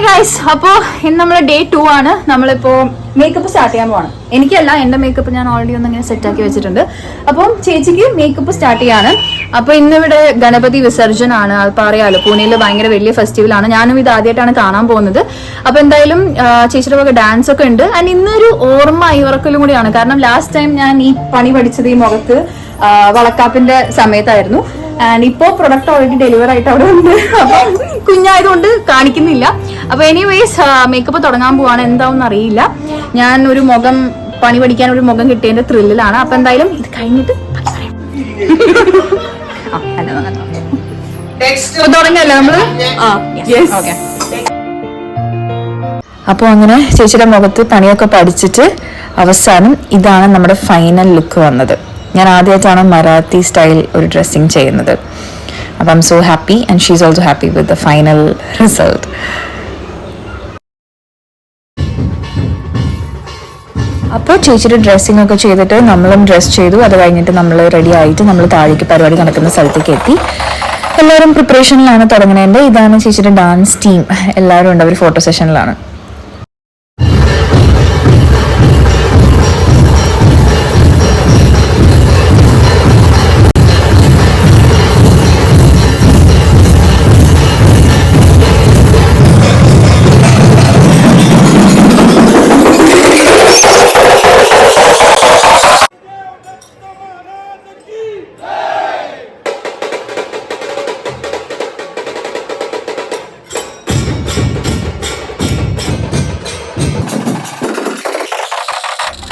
Guys, അപ്പോൾ ഇന്ന് നമ്മൾ ഡേ 2 ആണ്. നമ്മളിപ്പോൾ മേക്കപ്പ് സ്റ്റാർട്ട് ചെയ്യാൻ പോകണം. എനിക്കല്ല, എൻ്റെ മേക്കപ്പ് ഞാൻ ഓൾറെഡി ഒന്നിങ്ങനെ സെറ്റാക്കി വെച്ചിട്ടുണ്ട്. അപ്പം ചേച്ചിക്ക് മേക്കപ്പ് സ്റ്റാർട്ട് ചെയ്യാണ്. അപ്പോൾ ഇന്നിവിടെ ഗണപതി വിസർജനാണ്. അത് പറയാലോ, പൂനെയിൽ ഭയങ്കര വലിയ ഫെസ്റ്റിവലാണ്. ഞാനും ഇത് ആദ്യമായിട്ടാണ് കാണാൻ പോകുന്നത്. അപ്പോൾ എന്തായാലും ചേച്ചിയുടെ വക ഡാൻസ് ഒക്കെ ഉണ്ട്. ആൻഡ് ഇന്നൊരു ഓർമ്മ ഇവർക്കലും കൂടിയാണ്. കാരണം ലാസ്റ്റ് ടൈം ഞാൻ ഈ പണി പഠിച്ചത് ഈ മുഖത്ത് വളക്കാപ്പിന്റെ സമയത്തായിരുന്നു. ആൻഡ് ഇപ്പോൾ പ്രൊഡക്റ്റ് ഓൾറെഡി ഡെലിവർ ആയിട്ട് അവിടെ ഉണ്ട്. അപ്പം കുഞ്ഞായതുകൊണ്ട് കാണിക്കുന്നില്ല. അപ്പൊ എനിവേസ് മേക്കപ്പ് തുടങ്ങാൻ പോവാണ്. എന്താവും അറിയില്ല. ഞാൻ ഒരു മുഖം പണി പഠിക്കാൻ ഒരു മുഖം കിട്ടിയതിന്റെ ത്രില്ലിലാണ്. അപ്പൊ എന്തായാലും ഇത് കഴിഞ്ഞിട്ട് തുടങ്ങല്ലേ നമ്മള്. അപ്പോൾ അങ്ങനെ ചേച്ചിയുടെ മുഖത്ത് പണിയൊക്കെ പഠിച്ചിട്ട് അവസാനം ഇതാണ് നമ്മുടെ ഫൈനൽ ലുക്ക് വന്നത്. ഞാൻ ആദ്യമായിട്ടാണ് മറാത്തി സ്റ്റൈൽ ഒരു ഡ്രസ്സിങ് ചെയ്യുന്നത്. അപ്പം I M so happy and she is also happy with the final result. അപ്പോൾ ചേച്ചിയുടെ ഡ്രസ്സിംഗ് ഒക്കെ ചെയ്തിട്ട് നമ്മളും ഡ്രസ് ചെയ്തു. അത് കഴിഞ്ഞിട്ട് നമ്മൾ റെഡി ആയിട്ട് നമ്മൾ താഴേക്ക് പരിപാടി നടക്കുന്ന സ്ഥലത്തേക്ക് എത്തി. എല്ലാവരും പ്രിപ്പറേഷനിലാണ് തുടങ്ങുന്നതിൻ്റെ. ഇതാണ് ചേച്ചിയുടെ ഡാൻസ് ടീം. എല്ലാവരും ഉണ്ട്, അവർ ഫോട്ടോ സെഷനിലാണ്.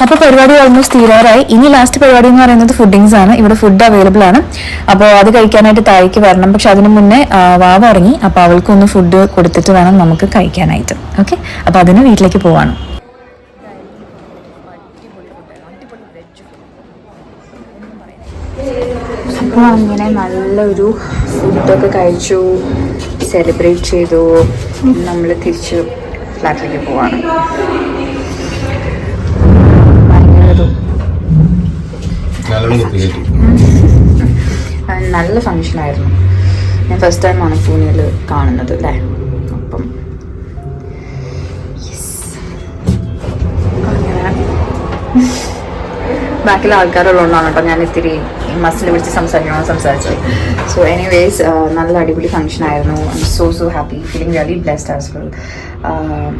അപ്പോൾ പരിപാടി ഓൾമോസ്റ്റ് തീരാറായി. ഇനി ലാസ്റ്റ് പരിപാടി എന്ന് പറയുന്നത് ഫുഡിങ്സ് ആണ്. ഇവിടെ ഫുഡ് അവൈലബിൾ ആണ്. അപ്പോൾ അത് കഴിക്കാനായിട്ട് താഴേക്ക് വരണം. പക്ഷെ അതിന് മുന്നേ വാവ ഇറങ്ങി. അപ്പോൾ അവൾക്കൊന്ന് ഫുഡ് കൊടുത്തിട്ട് വേണം നമുക്ക് കഴിക്കാനായിട്ട്. ഓക്കെ, അപ്പോൾ അതിന് വീട്ടിലേക്ക് പോവാണ്. അപ്പോൾ അങ്ങനെ നല്ലൊരു ഫുഡൊക്കെ കഴിച്ചു, സെലിബ്രേറ്റ് ചെയ്തു. നമ്മൾ തിരിച്ച് ഫ്ലാറ്റിലേക്ക് പോവാണ്. നല്ല ഫങ്ഷൻ ആയിരുന്നു. ഞാൻ ഫസ്റ്റ് ടൈമാണ് പൂനെയിൽ കാണുന്നത് അല്ലേ. അപ്പം അങ്ങനെ ബാക്കിലെ ആൾക്കാരുള്ളതുകൊണ്ടാണ് കേട്ടോ ഞാൻ ഇത്തിരി മസിൽ പിടിച്ച് സംസാരിച്ചത്. സോ എനിവേസ് നല്ല അടിപൊളി ഫങ്ഷൻ ആയിരുന്നു. I M so happy, feeling really blessed as well.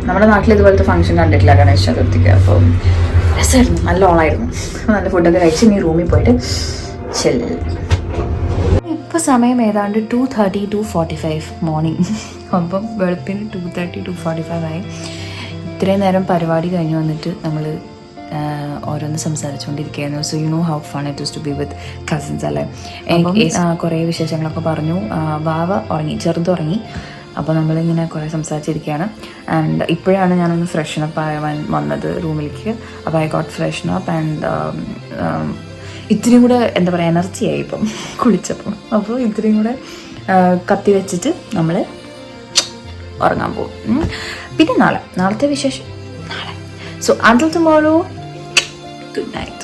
നമ്മുടെ നാട്ടിൽ ഇതുപോലത്തെ ഫങ്ഷൻ കണ്ടിട്ടില്ല ഗണേശ ചതുർത്ഥിക്ക്. അപ്പം രസമായിരുന്നു, നല്ല ഓണായിരുന്നു. നല്ല ഫുഡൊക്കെ കഴിച്ച് ഇനി റൂമിൽ പോയിട്ട് ചെല്ല്. ഇപ്പോൾ സമയം ഏതാണ്ട് 2:30 to 2:45 മോർണിംഗ്. അപ്പം വെളുപ്പിന് 2:30 to 2:45 ആയി. ഇത്രയും നേരം പരിപാടി കഴിഞ്ഞ് വന്നിട്ട് നമ്മൾ ഓരോന്ന് സംസാരിച്ചുകൊണ്ടിരിക്കുകയായിരുന്നു. So you know how fun it is to be with cousins അല്ലേ. എനിക്ക് കുറേ വിശേഷങ്ങളൊക്കെ പറഞ്ഞു. വാവ ഉറങ്ങി, ചെറുതുറങ്ങി. അപ്പോൾ നമ്മളിങ്ങനെ കുറേ സംസാരിച്ചിരിക്കുകയാണ്. ആൻഡ് ഇപ്പോഴാണ് ഞാനൊന്ന് ഫ്രഷനപ്പ് ആവാൻ വന്നത് റൂമിലേക്ക്. അപ്പോൾ ഐ ഗോട്ട് ഫ്രഷനപ്പ് ആൻഡ് ഇത്തിരി കൂടെ എന്താ പറയുക എനർജിയായി ഇപ്പം കുളിച്ചപ്പോൾ. അപ്പോൾ ഇത്തിരിയും കൂടെ കത്തി വെച്ചിട്ട് നമ്മൾ ഉറങ്ങാൻ പോകും. പിന്നെ നാളത്തെ വിശേഷം നാളെ. So until tomorrow, good night.